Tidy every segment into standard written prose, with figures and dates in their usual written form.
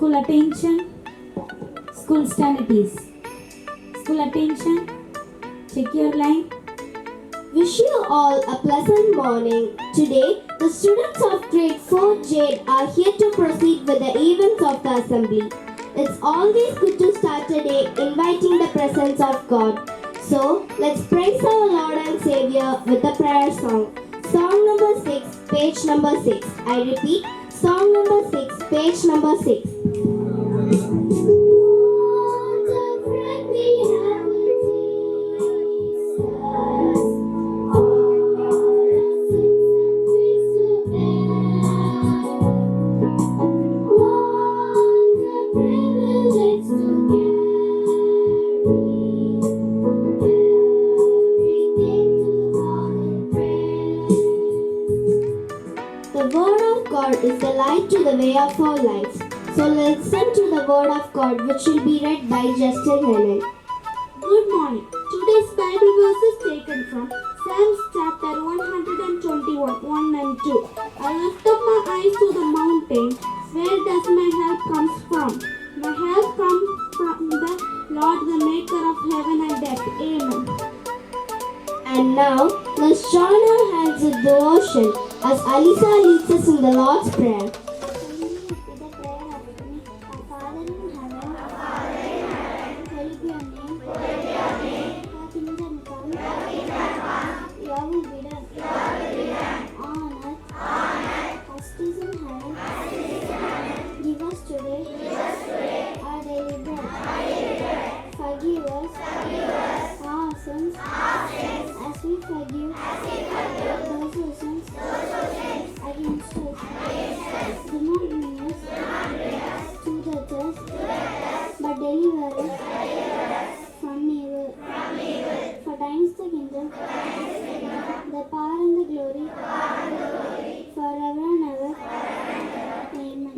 School attention. School standards. School attention. Check your line. Wish you all a pleasant morning. Today, the students of grade 4 Jade are here to proceed with the events of the assembly. It's always good to start a day inviting the presence of God. So, let's praise our Lord and Savior with a prayer song. Song number 6, page number 6. I repeat, song number 6, page number 6. The word of God is the light to the way of our lives. So listen to the word of God which will be read by Justin Henry. Good morning. Today's Bible verse is taken from Psalms chapter 121, 1 and 2. I lift up my eyes to the mountain. Where does my help come from? My help comes from the Lord, the maker of heaven and earth. Amen. And now, let's join our hands with devotion as Alisa leads us in the Lord's Prayer. Give us today our daily bread. Forgive us our sins as we forgive those who sin against us. Do not bring us to the test, but deliver us from evil. For thine is the kingdom, the power and the glory, forever and ever. Amen.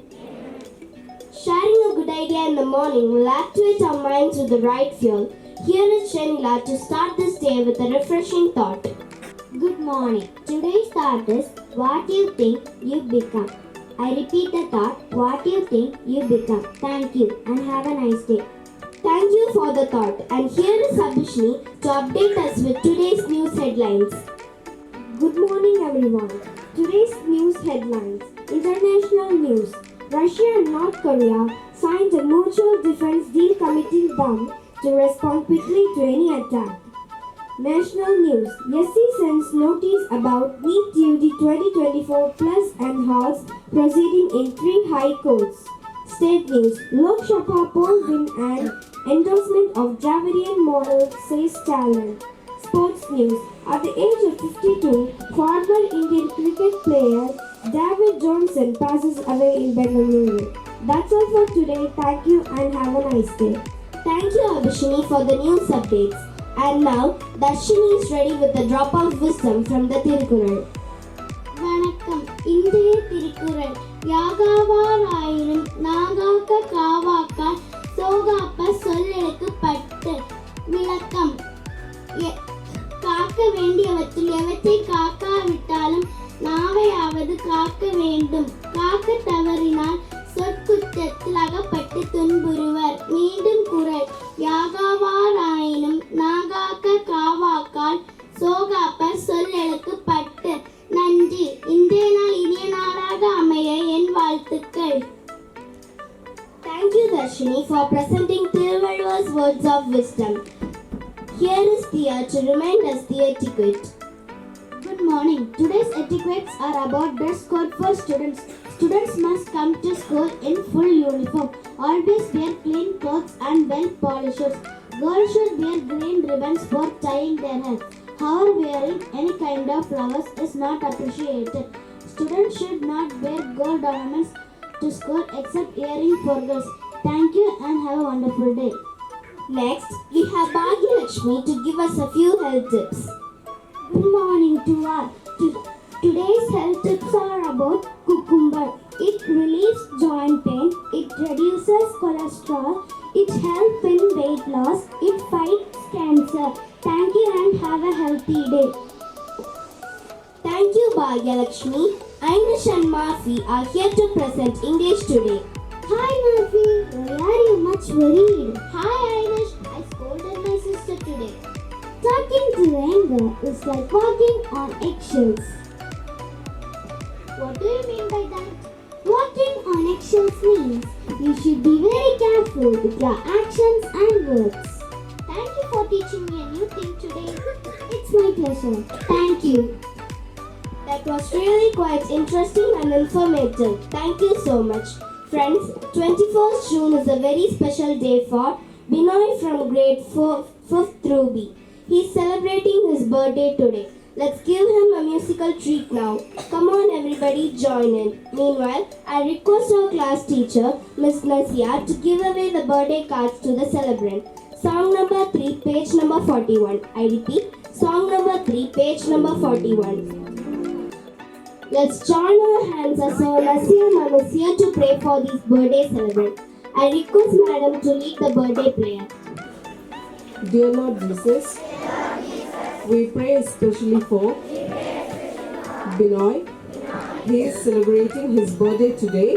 Sharing a good idea in the morning will activate our minds with the right fuel. Here is Shenila to start this day with a refreshing thought. Good morning. Today's thought is what you think you become. I repeat the thought, what you think you become. Thank you and have a nice day. Thank you for the thought. And here is Abhishni to update us with today's news headlines. Good morning everyone. Today's news headlines. International news. Russia and North Korea signed a mutual defense deal committing them to respond quickly to any attack. National news. SC sends notice about NEET UG 2024 plus and halts proceeding in 3 high courts. State news. Lok Sabha poll win and endorsement of Dravidian model says talent. Sports news. At the age of 52, former Indian cricket player David Johnson passes away in Bengaluru. That's all for today. Thank you and have a nice day. Thank you Abhishni for the news updates. And now, Darshini is ready with a drop of wisdom from the Tirukkural. வணக்கம். இன்றைய திருக்குறள். யாகாவாராயினும் நாகாக்க காவாக்கால் சோகாப்ப சொல்லெழுக்கு பட்டு. விளக்கம். காக்க வேண்டியவற்றில் எவற்றை காக்காவிட்டாலும் நாவையாவது காக்க வேண்டும். காக்க தவறினால் சொற்குற்றத்தில் அகப்பட்டு துன்புறுவர். மீண்டும் குறள். யாகாவாராயினும் நாகாக்க காவாக்கால் சோகாப்பர் சொல்லெழுக்கு பட்டு. நன்றி. இன்றைய நாள் இனிய நாளாக அமைய என் வாழ்த்துக்கள். Thank you Darshini for presenting Thiruvalluvar's words of wisdom. Here is Thea to remind us the etiquette. Good morning. Today's etiquettes are about dress code for students. Students must come to school in full uniform. Always wear clean clothes and well polished. Girls should wear green ribbons for tying their hair. However, wearing any kind of flowers is not appreciated. Students should not wear gold ornaments to school except earrings for girls. Thank you and have a wonderful day. Next, we have Bhagyalakshmi to give us a few health tips. Good morning to all. Today's health tips are about cucumber. It relieves joint pain. It reduces cholesterol. It helps in weight loss. It fights cancer. Thank you and have a healthy day. Thank you Bhagyalakshmi. Ainish and Mafi are here to present English today. Hi Murphy, why are you much worried? Hi Irish, I scolded my sister today. Talking to anger is like walking on eggshells. What do you mean by that? Walking on eggshells means you should be very careful with your actions and words. Thank you for teaching me a new thing today. It's my pleasure. Thank you. That was really quite interesting and informative. Thank you so much. Friends, 21st June is a very special day for Binoy from grade 5th through B. He is celebrating his birthday today. Let's give him a musical treat now. Come on everybody, join in. Meanwhile, I request our class teacher, Miss Nasia, to give away the birthday cards to the celebrant. Song number 3, page number 41. I repeat, song number 3, page number 41. Let's join our hands as our Nasia Ma'am is here to pray for this birthday celebrant. I request Madam to lead the birthday prayer. Dear Lord Jesus, we pray especially for Binoy. He is celebrating his birthday today.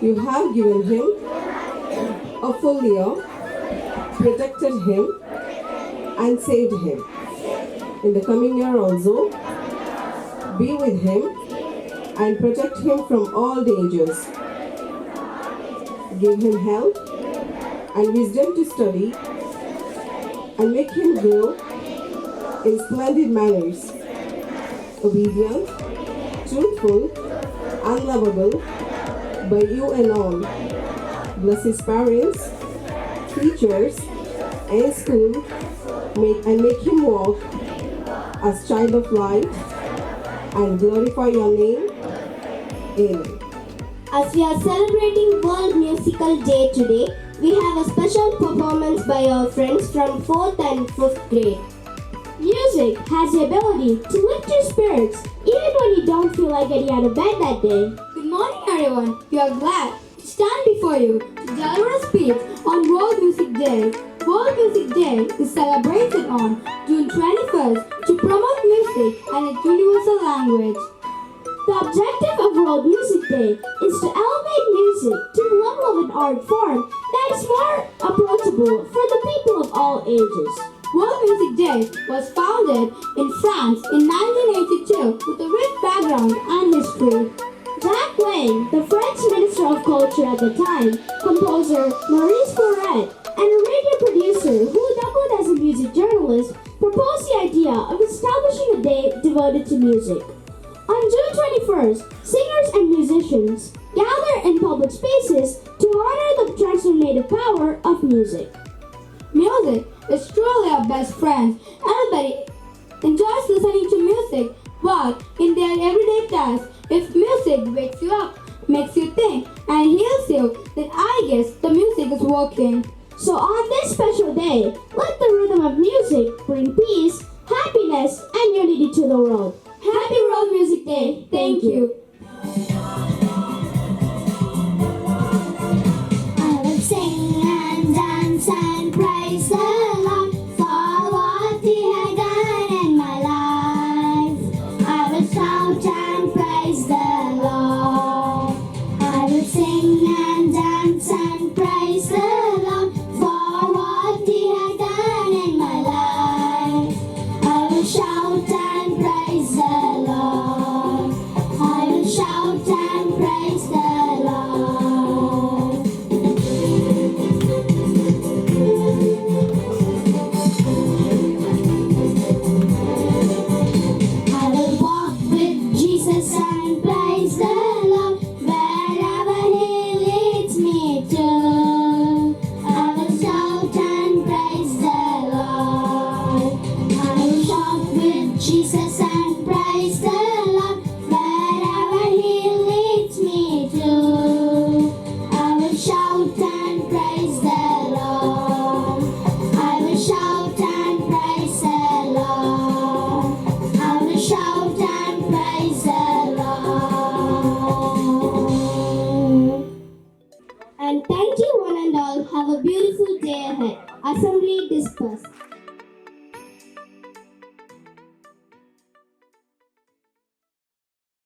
You have given him a full year, protected him and saved him. In the coming year also, be with him and protect him from all dangers. Give him health and wisdom to study and make him grow in splendid manners, obedient, truthful, and lovable by you and all. Bless his parents, teachers, and school, and make him walk as child of light and glorify your name. Amen. As we are celebrating World Musical Day today, we have a special performance by our friends from 4th and 5th grade. Music has the ability to lift your spirits even when you don't feel like getting out of bed that day. Good morning everyone. We are glad to stand before you to deliver a speech on World Music Day. World Music Day is celebrated on June 21st to promote music and its universal language. The objective of World Music Day is to elevate music to the level of an art form that is more approachable for the people of all ages. World Music Day was founded in France in 1982 with a rich background and history. Jacques Lang, the French Minister of Culture at the time, composer Maurice Fauré, and a radio producer who doubled as a music journalist, proposed the idea of establishing a day devoted to music. On June 21st, singers and musicians gather in public spaces to honor the transformative power of music. Music is truly our best friend. Everybody enjoys listening to music while in their everyday tasks. If music wakes you up, makes you think, and heals you, then I guess the music is working. So on this special day, let the rhythm of music bring peace, happiness, and unity to the world. Happy World Music Day. Thank you. I will sing and dance and praise the Lord for what He has done in my life. I will shout and praise the Lord. I will sing and dance and praise the Lord for what He has done in my life. I will shout and praise the Lord. I will shout and praise the Lord. I will walk with Jesus and praise the Lord wherever He leads me to. I will shout and praise the Lord. I will walk with Jesus and praise the Lord wherever He leads me to. I will shout and praise the Lord. I will shout and praise the Lord. I will shout and praise the Lord. And thank you one and all. Have a beautiful day ahead. Assembly dispersed.